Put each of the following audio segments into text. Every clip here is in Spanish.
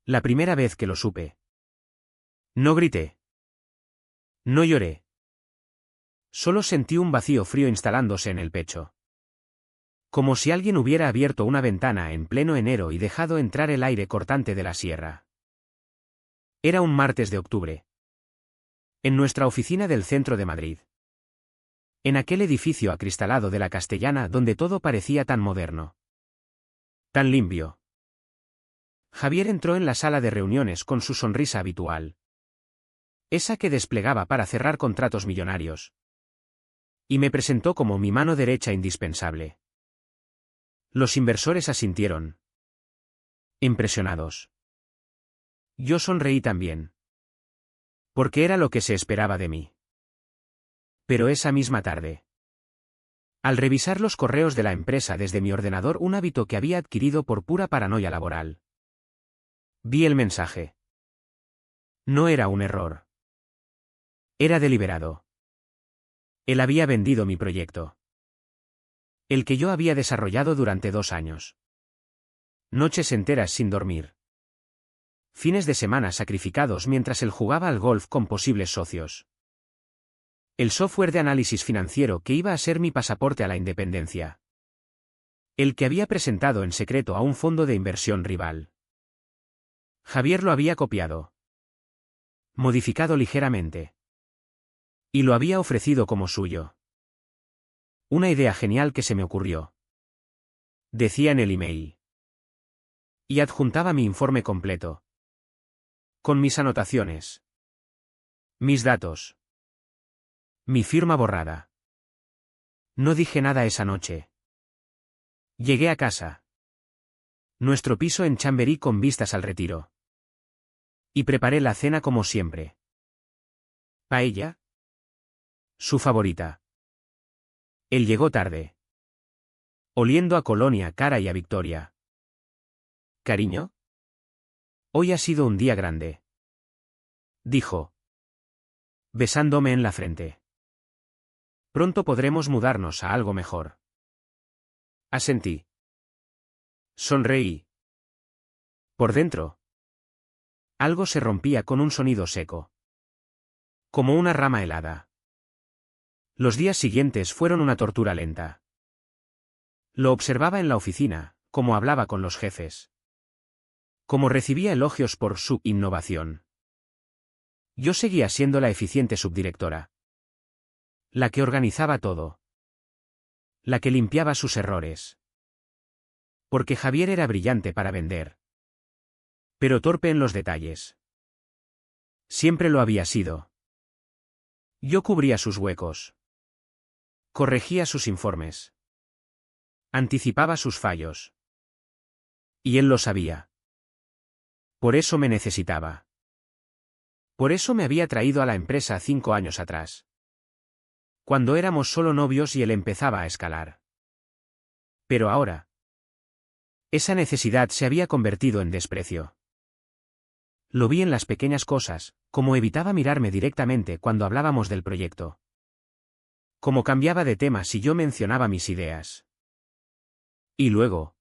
La primera vez que lo supe. No grité. No lloré. Solo sentí un vacío frío instalándose en el pecho. Como si alguien hubiera abierto una ventana en pleno enero y dejado entrar el aire cortante de la sierra. Era un martes de octubre. En nuestra oficina del centro de Madrid. En aquel edificio acristalado de la Castellana donde todo parecía tan moderno. Tan limpio. Javier entró en la sala de reuniones con su sonrisa habitual. Esa que desplegaba para cerrar contratos millonarios. Y me presentó como mi mano derecha indispensable. Los inversores asintieron. Impresionados. Yo sonreí también. Porque era lo que se esperaba de mí. Pero esa misma tarde. Al revisar los correos de la empresa desde mi ordenador, un hábito que había adquirido por pura paranoia laboral. Vi el mensaje. No era un error. Era deliberado. Él había vendido mi proyecto. El que yo había desarrollado durante 2 años. Noches enteras sin dormir. Fines de semana sacrificados mientras él jugaba al golf con posibles socios. El software de análisis financiero que iba a ser mi pasaporte a la independencia. El que había presentado en secreto a un fondo de inversión rival. Javier lo había copiado. Modificado ligeramente. Y lo había ofrecido como suyo. Una idea genial que se me ocurrió. Decía en el email. Y adjuntaba mi informe completo. Con mis anotaciones. Mis datos. Mi firma borrada. No dije nada esa noche. Llegué a casa. Nuestro piso en Chamberí con vistas al Retiro. Y preparé la cena como siempre. Paella. Su favorita. Él llegó tarde. Oliendo a Colonia Cara y a Victoria. Cariño. Hoy ha sido un día grande. Dijo. Besándome en la frente. Pronto podremos mudarnos a algo mejor. Asentí. Sonreí. Por dentro. Algo se rompía con un sonido seco. Como una rama helada. Los días siguientes fueron una tortura lenta. Lo observaba en la oficina, cómo hablaba con los jefes. Cómo recibía elogios por su innovación. Yo seguía siendo la eficiente subdirectora. La que organizaba todo. La que limpiaba sus errores. Porque Javier era brillante para vender. Pero torpe en los detalles. Siempre lo había sido. Yo cubría sus huecos. Corregía sus informes. Anticipaba sus fallos. Y él lo sabía. Por eso me necesitaba. Por eso me había traído a la empresa 5 años atrás. Cuando éramos solo novios y él empezaba a escalar. Pero ahora. Esa necesidad se había convertido en desprecio. Lo vi en las pequeñas cosas, como evitaba mirarme directamente cuando hablábamos del proyecto. Como cambiaba de tema si yo mencionaba mis ideas. Y luego.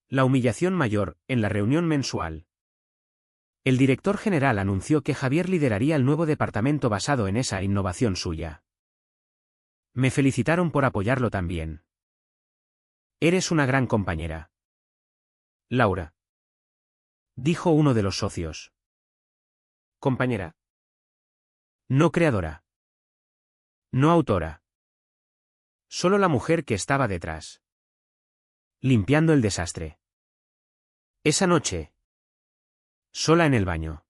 La humillación mayor, en la reunión mensual. El director general anunció que Javier lideraría el nuevo departamento basado en esa innovación suya. Me felicitaron por apoyarlo también. Eres una gran compañera. Laura. Dijo uno de los socios. Compañera. No creadora. No autora. Solo la mujer que estaba detrás. Limpiando el desastre. Esa noche. Sola en el baño.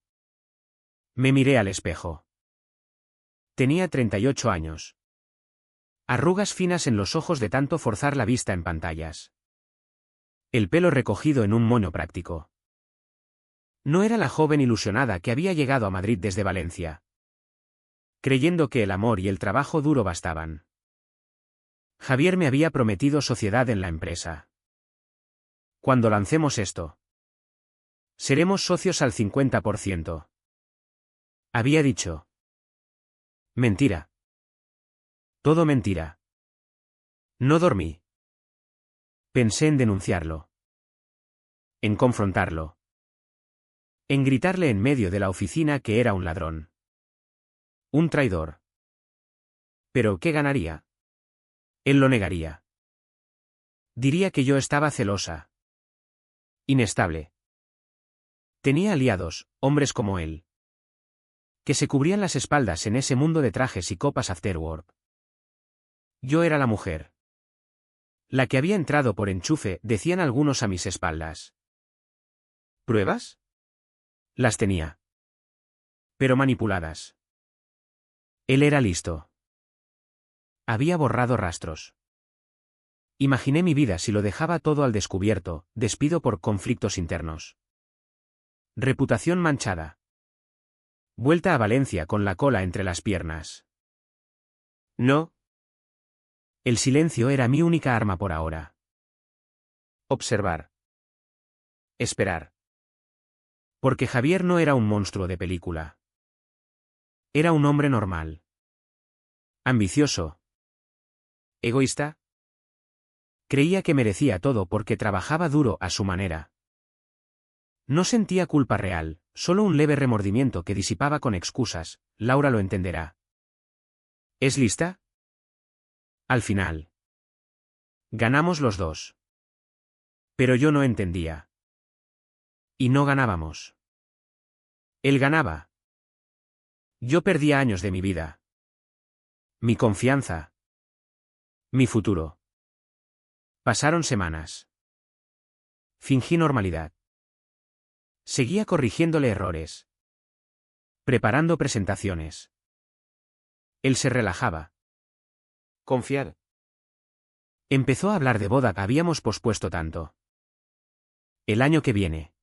Me miré al espejo. Tenía 38 años. Arrugas finas en los ojos de tanto forzar la vista en pantallas. El pelo recogido en un moño práctico. No era la joven ilusionada que había llegado a Madrid desde Valencia. Creyendo que el amor y el trabajo duro bastaban. Javier me había prometido sociedad en la empresa. Cuando lancemos esto. Seremos socios al 50%. Había dicho. Mentira. Todo mentira. No dormí. Pensé en denunciarlo. En confrontarlo. En gritarle en medio de la oficina que era un ladrón. Un traidor. ¿Pero qué ganaría? Él lo negaría. Diría que yo estaba celosa. Inestable. Tenía aliados, hombres como él, que se cubrían las espaldas en ese mundo de trajes y copas afterwork. Yo era la mujer. La que había entrado por enchufe, decían algunos a mis espaldas. ¿Pruebas? Las tenía. Pero manipuladas. Él era listo. Había borrado rastros. Imaginé mi vida si lo dejaba todo al descubierto, despido por conflictos internos. Reputación manchada. Vuelta a Valencia con la cola entre las piernas. No. El silencio era mi única arma por ahora. Observar. Esperar. Porque Javier no era un monstruo de película. Era un hombre normal. Ambicioso. Egoísta. Creía que merecía todo porque trabajaba duro a su manera. No sentía culpa real, solo un leve remordimiento que disipaba con excusas. Laura lo entenderá. ¿Es lista? Al final. Ganamos los dos. Pero yo no entendía. Y no ganábamos. Él ganaba. Yo perdía años de mi vida. Mi confianza. Mi futuro. Pasaron semanas. Fingí normalidad. Seguía corrigiéndole errores. Preparando presentaciones. Él se relajaba. Confiar. Empezó a hablar de boda que habíamos pospuesto tanto. El año que viene.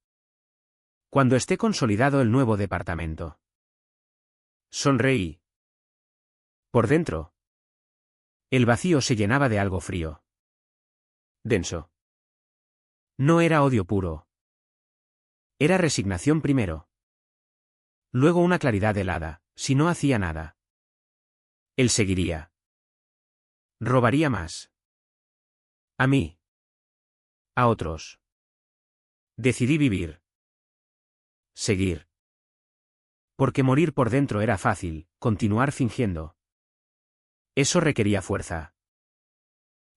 Cuando esté consolidado el nuevo departamento. Sonreí. Por dentro. El vacío se llenaba de algo frío. Denso. No era odio puro. Era resignación primero. Luego una claridad helada, si no hacía nada. Él seguiría. Robaría más. A mí. A otros. Decidí vivir. Seguir. Porque morir por dentro era fácil, continuar fingiendo. Eso requería fuerza.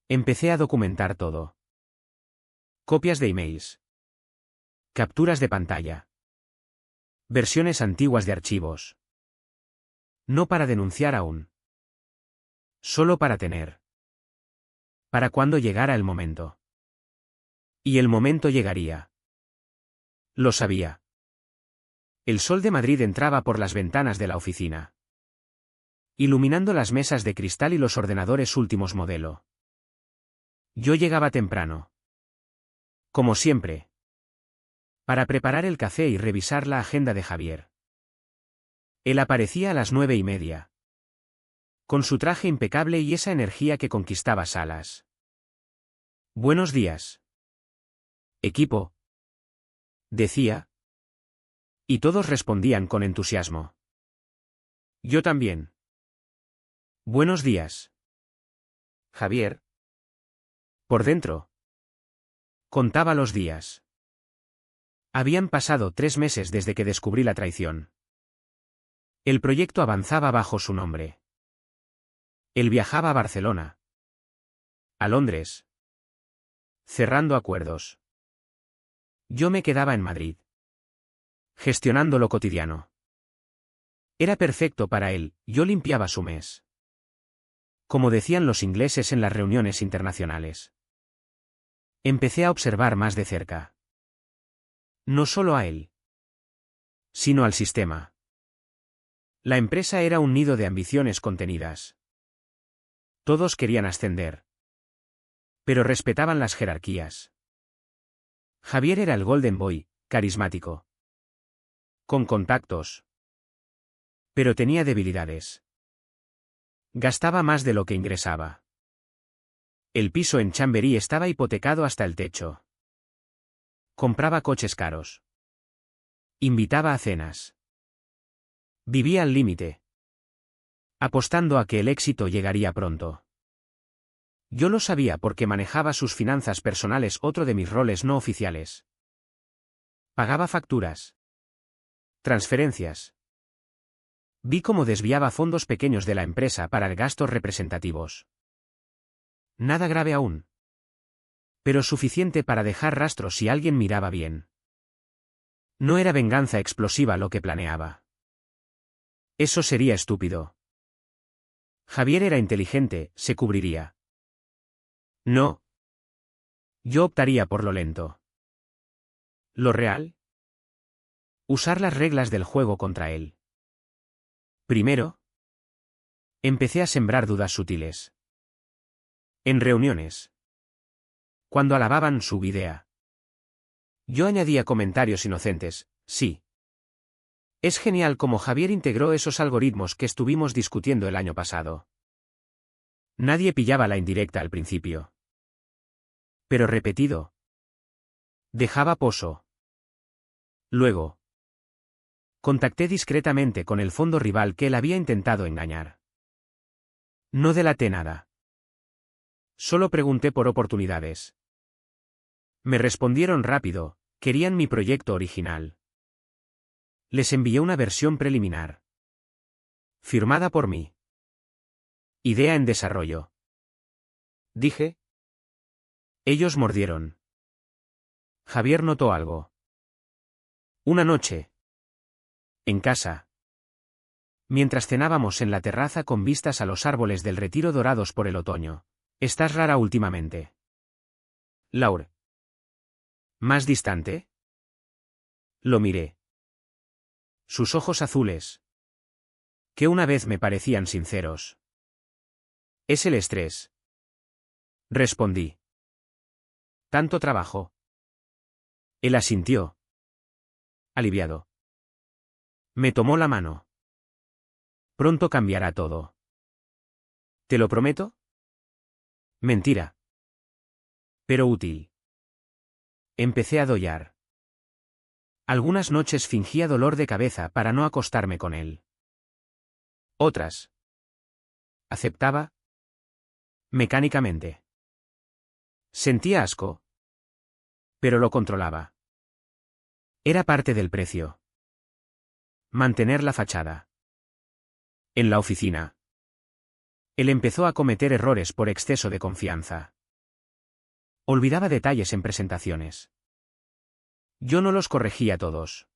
Empecé a documentar todo. Copias de emails. Capturas de pantalla. Versiones antiguas de archivos. No para denunciar aún. Solo para tener. Para cuando llegara el momento. Y el momento llegaría. Lo sabía. El sol de Madrid entraba por las ventanas de la oficina, iluminando las mesas de cristal y los ordenadores últimos modelo. Yo llegaba temprano. Como siempre. Para preparar el café y revisar la agenda de Javier. Él aparecía a las 9:30. Con su traje impecable y esa energía que conquistaba salas. Buenos días. Equipo. Decía. Y todos respondían con entusiasmo. Yo también. Buenos días. Javier. Por dentro. Contaba los días. Habían pasado 3 meses desde que descubrí la traición. El proyecto avanzaba bajo su nombre. Él viajaba a Barcelona. A Londres. Cerrando acuerdos. Yo me quedaba en Madrid. Gestionando lo cotidiano. Era perfecto para él, yo limpiaba su mes. Como decían los ingleses en las reuniones internacionales. Empecé a observar más de cerca. No solo a él, sino al sistema. La empresa era un nido de ambiciones contenidas. Todos querían ascender. Pero respetaban las jerarquías. Javier era el Golden Boy, carismático. Con contactos. Pero tenía debilidades. Gastaba más de lo que ingresaba. El piso en Chamberí estaba hipotecado hasta el techo. Compraba coches caros. Invitaba a cenas. Vivía al límite. Apostando a que el éxito llegaría pronto. Yo lo sabía porque manejaba sus finanzas personales, otro de mis roles no oficiales. Pagaba facturas. Transferencias. Vi cómo desviaba fondos pequeños de la empresa para gastos representativos. Nada grave aún. Pero suficiente para dejar rastros si alguien miraba bien. No era venganza explosiva lo que planeaba. Eso sería estúpido. Javier era inteligente, se cubriría. No. Yo optaría por lo lento. ¿Lo real? Usar las reglas del juego contra él. Primero, empecé a sembrar dudas sutiles. En reuniones. Cuando alababan su idea. Yo añadía comentarios inocentes, sí. Es genial cómo Javier integró esos algoritmos que estuvimos discutiendo el año pasado. Nadie pillaba la indirecta al principio. Pero repetido. Dejaba pozo. Luego. Contacté discretamente con el fondo rival que él había intentado engañar. No delaté nada. Solo pregunté por oportunidades. Me respondieron rápido, querían mi proyecto original. Les envié una versión preliminar. Firmada por mí. Idea en desarrollo. Dije. Ellos mordieron. Javier notó algo. Una noche. En casa. Mientras cenábamos en la terraza con vistas a los árboles del retiro dorados por el otoño. Estás rara últimamente. Laure. ¿Más distante? Lo miré. Sus ojos azules. Que una vez me parecían sinceros. Es el estrés. Respondí. ¿Tanto trabajo? Él asintió. Aliviado. Me tomó la mano. Pronto cambiará todo. ¿Te lo prometo? Mentira. Pero útil. Empecé a dollar. Algunas noches fingía dolor de cabeza para no acostarme con él. Otras. Aceptaba. Mecánicamente. Sentía asco. Pero lo controlaba. Era parte del precio. Mantener la fachada. En la oficina. Él empezó a cometer errores por exceso de confianza. Olvidaba detalles en presentaciones. Yo no los corregía todos.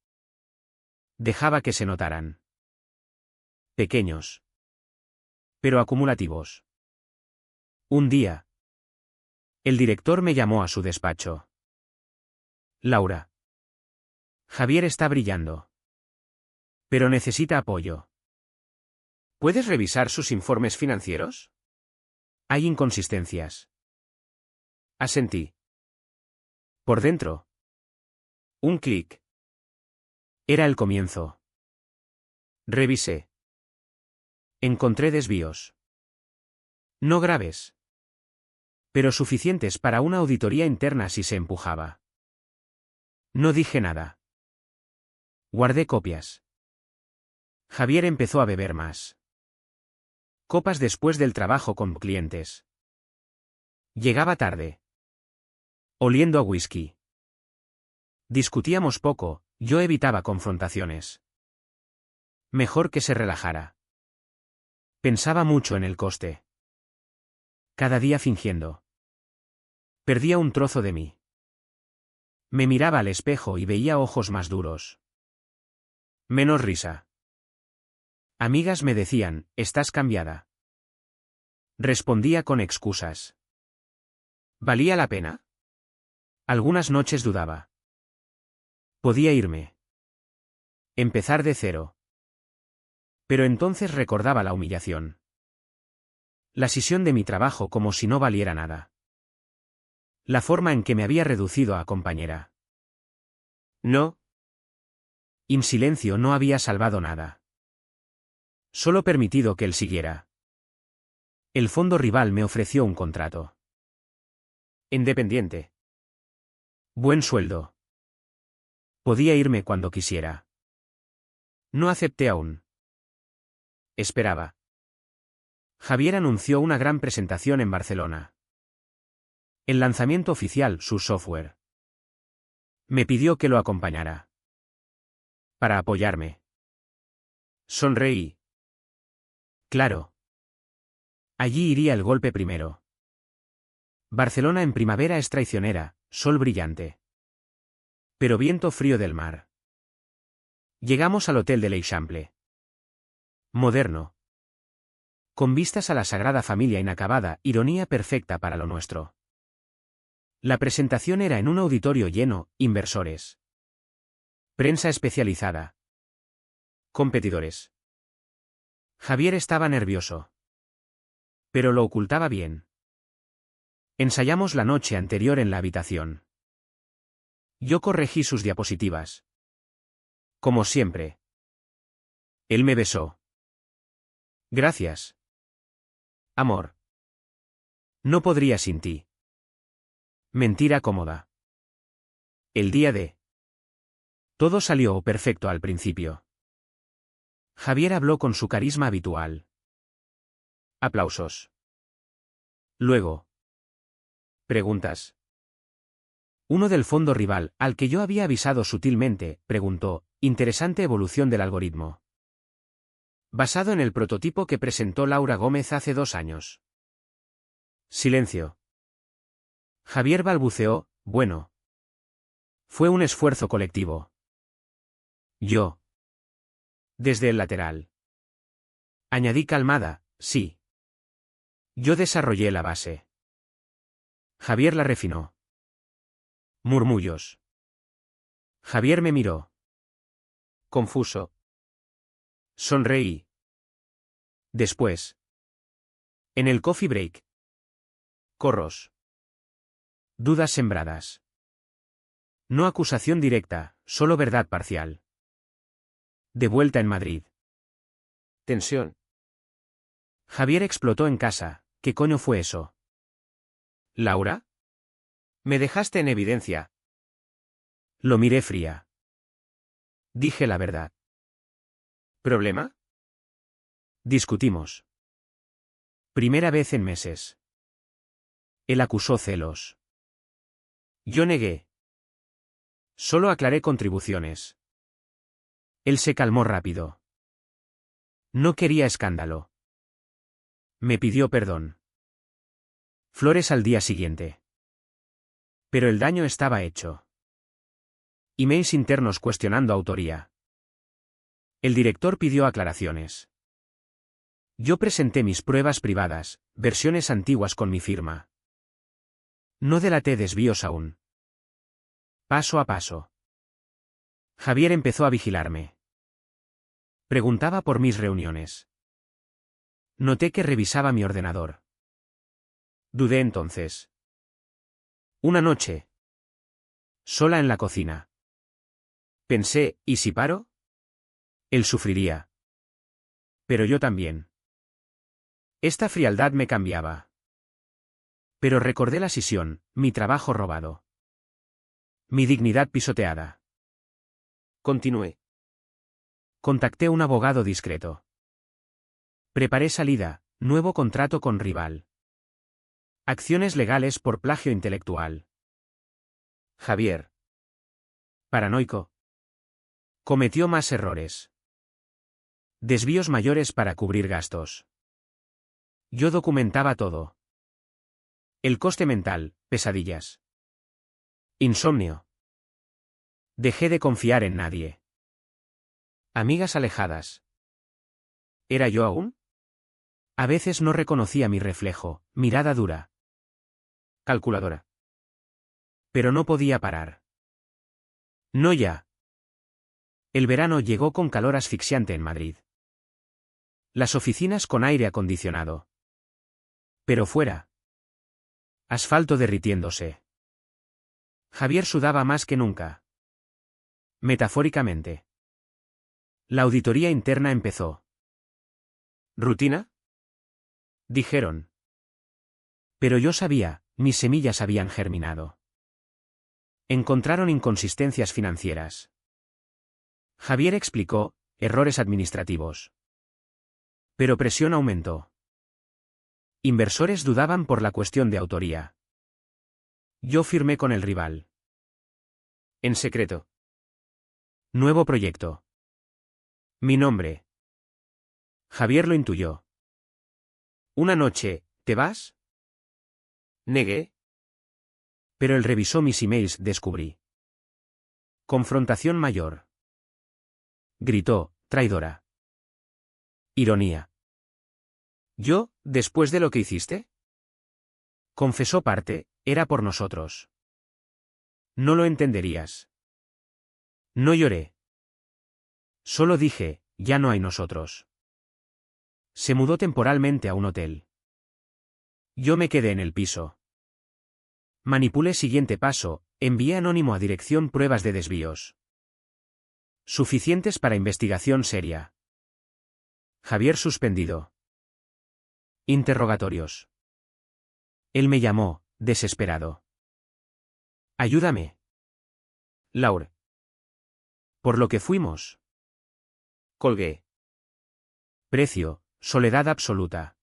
Dejaba que se notaran. Pequeños. Pero acumulativos. Un día. El director me llamó a su despacho. Laura. Javier está brillando. Pero necesita apoyo. ¿Puedes revisar sus informes financieros? Hay inconsistencias. Asentí. Por dentro. Un clic. Era el comienzo. Revisé. Encontré desvíos. No graves. Pero suficientes para una auditoría interna si se empujaba. No dije nada. Guardé copias. Javier empezó a beber más. Copas después del trabajo con clientes. Llegaba tarde. Oliendo a whisky. Discutíamos poco, yo evitaba confrontaciones. Mejor que se relajara. Pensaba mucho en el coste. Cada día fingiendo. Perdía un trozo de mí. Me miraba al espejo y veía ojos más duros. Menos risa. Amigas me decían, estás cambiada. Respondía con excusas. ¿Valía la pena? Algunas noches dudaba. Podía irme. Empezar de cero. Pero entonces recordaba la humillación. La sisión de mi trabajo como si no valiera nada. La forma en que me había reducido a compañera. No. En silencio no había salvado nada. Solo permitido que él siguiera. El fondo rival me ofreció un contrato. Independiente. Buen sueldo. Podía irme cuando quisiera. No acepté aún. Esperaba. Javier anunció una gran presentación en Barcelona. El lanzamiento oficial, su software. Me pidió que lo acompañara. Para apoyarme. Sonreí. Claro. Allí iría el golpe primero. Barcelona en primavera es traicionera, sol brillante. Pero viento frío del mar. Llegamos al hotel de l'Eixample. Moderno. Con vistas a la Sagrada Familia inacabada, ironía perfecta para lo nuestro. La presentación era en un auditorio lleno, inversores. Prensa especializada. Competidores. Javier estaba nervioso. Pero lo ocultaba bien. Ensayamos la noche anterior en la habitación. Yo corregí sus diapositivas. Como siempre. Él me besó. Gracias. Amor. No podría sin ti. Mentira cómoda. El día de... Todo salió perfecto al principio. Javier habló con su carisma habitual. Aplausos. Luego. Preguntas. Uno del fondo rival, al que yo había avisado sutilmente, preguntó, interesante evolución del algoritmo. Basado en el prototipo que presentó Laura Gómez hace 2 años. Silencio. Javier balbuceó, bueno. Fue un esfuerzo colectivo. Yo. Desde el lateral. Añadí calmada, sí. Yo desarrollé la base. Javier la refinó. Murmullos. Javier me miró. Confuso. Sonreí. Después. En el coffee break. Corros. Dudas sembradas. No acusación directa, solo verdad parcial. De vuelta en Madrid. Tensión. Javier explotó en casa. ¿Qué coño fue eso? ¿Laura? Me dejaste en evidencia. Lo miré fría. Dije la verdad. ¿Problema? Discutimos. Primera vez en meses. Él acusó celos. Yo negué. Solo aclaré contribuciones. Él se calmó rápido. No quería escándalo. Me pidió perdón. Flores al día siguiente. Pero el daño estaba hecho. Emails internos cuestionando autoría. El director pidió aclaraciones. Yo presenté mis pruebas privadas, versiones antiguas con mi firma. No delaté desvíos aún. Paso a paso. Javier empezó a vigilarme. Preguntaba por mis reuniones. Noté que revisaba mi ordenador. Dudé entonces. Una noche. Sola en la cocina. Pensé, ¿y si paro? Él sufriría. Pero yo también. Esta frialdad me cambiaba. Pero recordé la sisión, mi trabajo robado. Mi dignidad pisoteada. Continué. Contacté un abogado discreto. Preparé salida, nuevo contrato con rival. Acciones legales por plagio intelectual. Javier. Paranoico. Cometió más errores. Desvíos mayores para cubrir gastos. Yo documentaba todo. El coste mental, pesadillas. Insomnio. Dejé de confiar en nadie. Amigas alejadas. ¿Era yo aún? A veces no reconocía mi reflejo, mirada dura. Calculadora. Pero no podía parar. No ya. El verano llegó con calor asfixiante en Madrid. Las oficinas con aire acondicionado. Pero fuera. Asfalto derritiéndose. Javier sudaba más que nunca. Metafóricamente. La auditoría interna empezó. ¿Rutina? Dijeron. Pero yo sabía, mis semillas habían germinado. Encontraron inconsistencias financieras. Javier explicó, errores administrativos. Pero presión aumentó. Inversores dudaban por la cuestión de autoría. Yo firmé con el rival. En secreto. Nuevo proyecto. Mi nombre. Javier lo intuyó. Una noche, ¿te vas? Negué. Pero él revisó mis emails, descubrí. Confrontación mayor. Gritó, traidora. Ironía. ¿Yo, después de lo que hiciste? Confesó parte, era por nosotros. No lo entenderías. No lloré. Solo dije, ya no hay nosotros. Se mudó temporalmente a un hotel. Yo me quedé en el piso. Manipulé siguiente paso, envié anónimo a dirección pruebas de desvíos. Suficientes para investigación seria. Javier suspendido. Interrogatorios. Él me llamó, desesperado. Ayúdame. Laure. Por lo que fuimos. Colgué. Precio, soledad absoluta.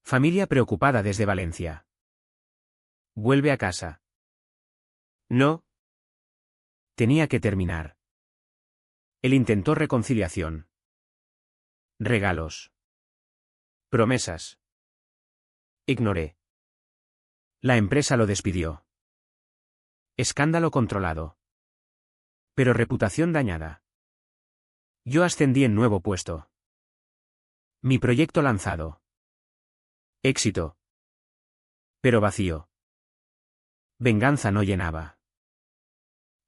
Familia preocupada desde Valencia. Vuelve a casa. No. Tenía que terminar. Él intentó reconciliación. Regalos. Promesas. Ignoré. La empresa lo despidió. Escándalo controlado. Pero reputación dañada. Yo ascendí en nuevo puesto. Mi proyecto lanzado. Éxito. Pero vacío. Venganza no llenaba.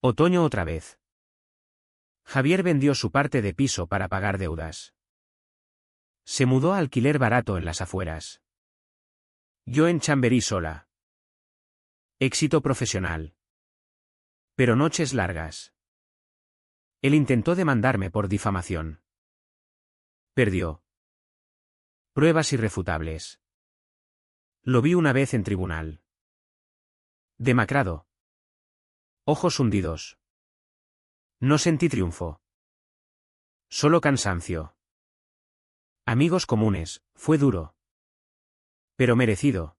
Otoño otra vez. Javier vendió su parte de piso para pagar deudas. Se mudó a alquiler barato en las afueras. Yo en Chamberí sola. Éxito profesional. Pero noches largas. Él intentó demandarme por difamación. Perdió. Pruebas irrefutables. Lo vi una vez en tribunal. Demacrado. Ojos hundidos. No sentí triunfo. Solo cansancio. Amigos comunes, fue duro. Pero merecido.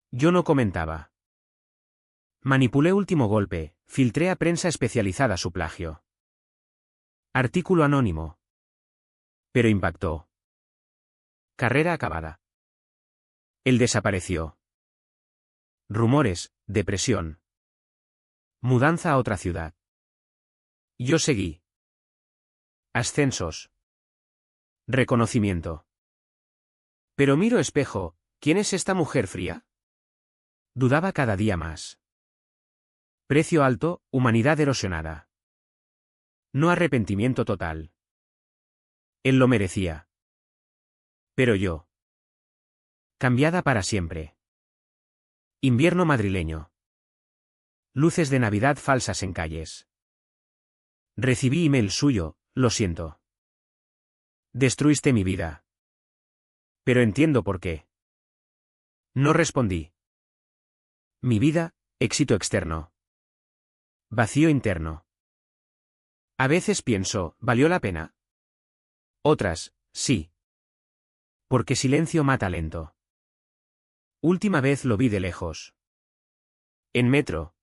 Yo no comentaba. Manipulé último golpe, filtré a prensa especializada su plagio. Artículo anónimo. Pero impactó. Carrera acabada. Él desapareció. Rumores, depresión. Mudanza a otra ciudad. Yo seguí. Ascensos. Reconocimiento. Pero miro espejo, ¿quién es esta mujer fría? Dudaba cada día más. Precio alto, humanidad erosionada. No arrepentimiento total. Él lo merecía. Pero yo. Cambiada para siempre. Invierno madrileño. Luces de Navidad falsas en calles. Recibí email suyo, lo siento. Destruiste mi vida. Pero entiendo por qué. No respondí. Mi vida, éxito externo. Vacío interno. A veces pienso, ¿valió la pena? Otras, sí. Porque silencio mata lento. Última vez lo vi de lejos. En metro.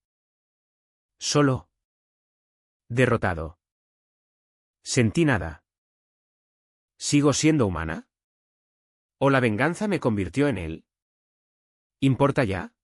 Solo. Derrotado. Sentí nada. ¿Sigo siendo humana? ¿O la venganza me convirtió en él? ¿Importa ya?